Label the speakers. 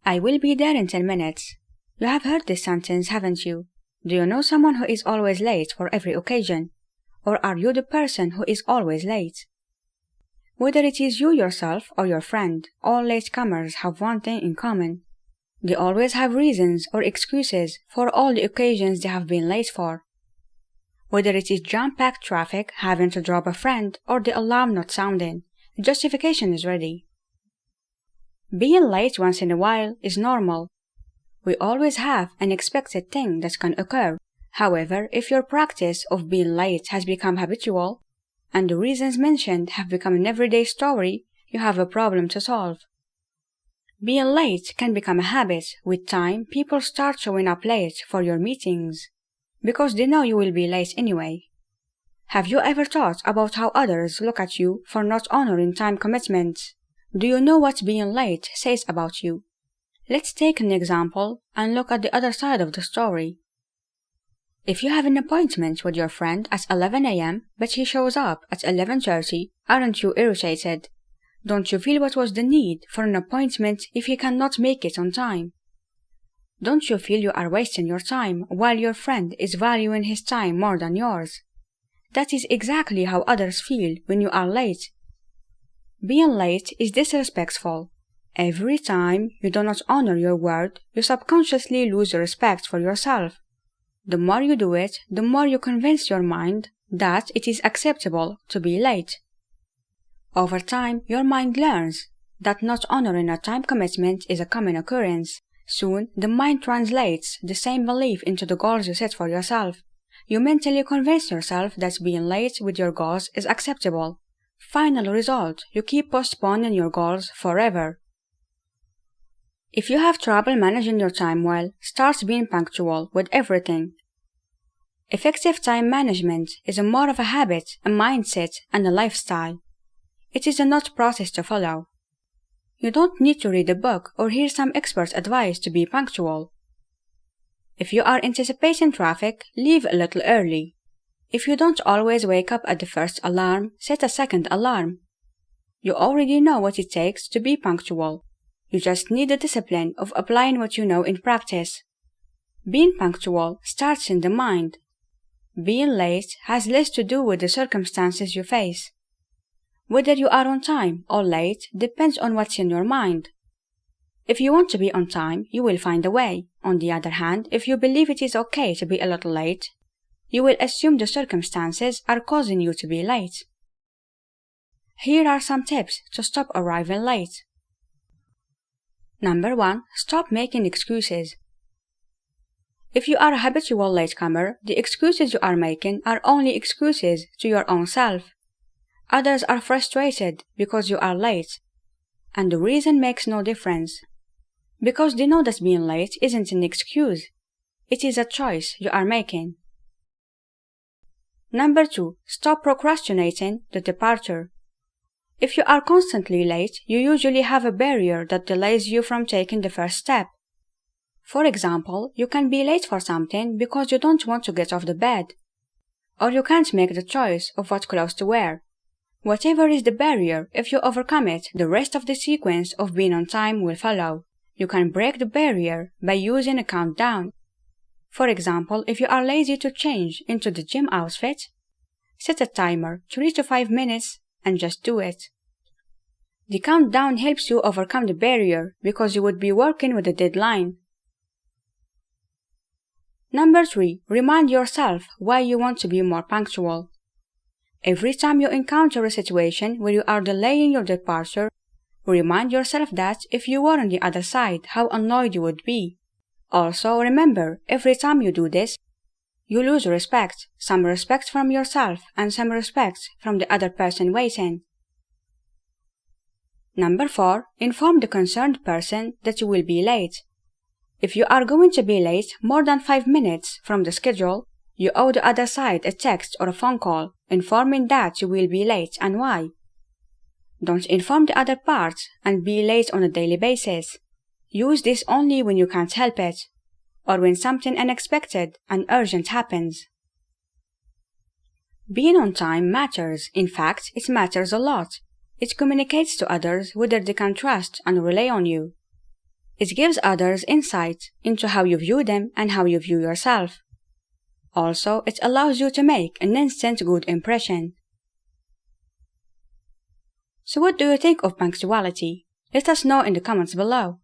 Speaker 1: I will be there in 10 minutes. You have heard this sentence, haven't you? Do you know someone who is always late for every occasion? Or are you the person who is always late? Whether it is you yourself or your friend, all latecomers have one thing in common. They always have reasons or excuses for all the occasions they have been late for. Whether it is jam-packed traffic, having to drop a friend, or the alarm not sounding, justification is ready. Being late once in a while is normal. We always have an unexpected thing that can occur. However, if your practice of being late has become habitual, and the reasons mentioned have become an everyday story, you have a problem to solve. Being late can become a habit. With time, people start showing up late for your meetings, because they know you will be late anyway. Have you ever thought about how others look at you for not honoring time commitments? Do you know what being late says about you? Let's take an example and look at the other side of the story. If you have an appointment with your friend at 11 a.m. but he shows up at 11:30, aren't you irritated? Don't you feel what was the need for an appointment if he cannot make it on time? Don't you feel you are wasting your time while your friend is valuing his time more than yours? That is exactly how others feel when you are late. Being late is disrespectful. Every time you do not honor your word, you subconsciously lose respect for yourself. The more you do it, the more you convince your mind that it is acceptable to be late. Over time, your mind learns that not honoring a time commitment is a common occurrence. Soon, the mind translates the same belief into the goals you set for yourself. You mentally convince yourself that being late with your goals is acceptable. Final result, you keep postponing your goals forever. If you have trouble managing your time well, start being punctual with everything. Effective time management is more of a habit, a mindset, and a lifestyle. It is a not process to follow. You don't need to read a book or hear some expert's advice to be punctual. If you are anticipating traffic, leave a little early. If you don't always wake up at the first alarm, set a second alarm. You already know what it takes to be punctual. You just need the discipline of applying what you know in practice. Being punctual starts in the mind. Being late has less to do with the circumstances you face. Whether you are on time or late depends on what's in your mind. If you want to be on time, you will find a way. On the other hand, if you believe it is okay to be a little late, you will assume the circumstances are causing you to be late. Here are some tips to stop arriving late. Number 1. Stop making excuses. If you are a habitual latecomer, the excuses you are making are only excuses to your own self. Others are frustrated because you are late, and the reason makes no difference, because they know that being late isn't an excuse. It is a choice you are making. Number 2. Stop procrastinating the departure. If you are constantly late, you usually have a barrier that delays you from taking the first step. For example, you can be late for something because you don't want to get off the bed, or you can't make the choice of what clothes to wear. Whatever is the barrier, if you overcome it, the rest of the sequence of being on time will follow. You can break the barrier by using a countdown. For example, if you are lazy to change into the gym outfit, set a timer 3 to 5 minutes and just do it. The countdown helps you overcome the barrier because you would be working with a deadline. Number 3. Remind yourself why you want to be more punctual. Every time you encounter a situation where you are delaying your departure, remind yourself that if you were on the other side, how annoyed you would be. Also, remember, every time you do this, you lose respect, some respect from yourself and some respect from the other person waiting. Number 4. Inform the concerned person that you will be late. If you are going to be late more than 5 minutes from the schedule, you owe the other side a text or a phone call informing that you will be late and why. Don't inform the other part and be late on a daily basis. Use this only when you can't help it, or when something unexpected and urgent happens. Being on time matters. In fact, it matters a lot. It communicates to others whether they can trust and rely on you. It gives others insight into how you view them and how you view yourself. Also, it allows you to make an instant good impression. So what do you think of punctuality? Let us know in the comments below.